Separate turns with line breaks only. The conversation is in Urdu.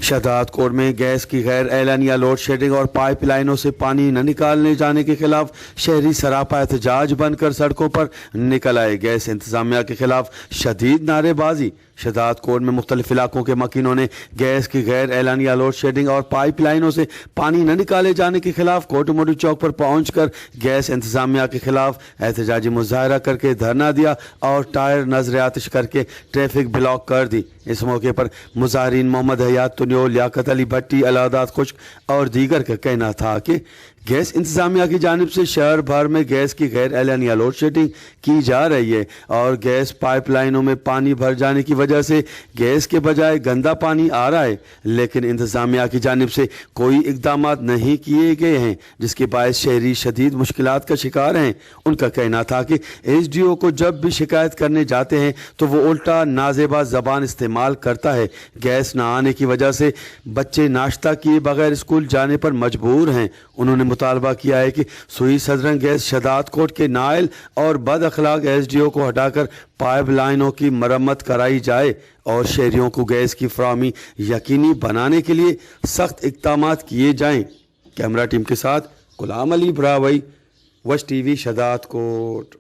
شہداد کوٹ میں گیس کی غیر اعلانیہ لوڈ شیڈنگ اور پائپ لائنوں سے پانی نہ نکالنے جانے کے خلاف شہری سراپا احتجاج بن کر سڑکوں پر نکل آئے۔ گیس انتظامیہ کے خلاف شدید نعرے بازی۔ شہداد کوٹ میں مختلف علاقوں کے مکینوں نے گیس کی غیر اعلانیہ لوڈ شیڈنگ اور پائپ لائنوں سے پانی نہ نکالے جانے کے خلاف کوٹ موٹو چوک پر پہنچ کر گیس انتظامیہ کے خلاف احتجاجی مظاہرہ کر کے دھرنا دیا اور ٹائر نظر آتش کر کے ٹریفک بلاک کر دی۔ اس موقع پر مظاہرین محمد حیات تنیول، لیاقت علی بھٹی، الہداد خشک اور دیگر کا کہنا تھا کہ گیس انتظامیہ کی جانب سے شہر بھر میں گیس کی غیر اعلانیہ لوڈ شیڈنگ کی جا رہی ہے اور گیس پائپ لائنوں میں پانی بھر جانے کی وجہ سے گیس کے بجائے گندا پانی آ رہا ہے، لیکن انتظامیہ کی جانب سے کوئی اقدامات نہیں کیے گئے ہیں، جس کے باعث شہری شدید مشکلات کا شکار ہیں۔ ان کا کہنا تھا کہ ایس ڈی او کو جب بھی شکایت کرنے جاتے ہیں تو وہ الٹا نازیبا زبان استعمال کرتا ہے۔ گیس نہ آنے کی وجہ سے بچے ناشتہ کیے بغیر اسکول جانے پر مجبور ہیں۔ انہوں نے مطالبہ کیا ہے کہ سوئی صدرنگ گیس شہداد کوٹ کے نائل اور بد اخلاق ایس ڈی او کو ہٹا کر پائپ لائنوں کی مرمت کرائی جائے اور شہریوں کو گیس کی فراہمی یقینی بنانے کے لیے سخت اقدامات کیے جائیں۔ کیمرہ ٹیم کے ساتھ غلام علی براوی، وش ٹی وی، شہداد کوٹ۔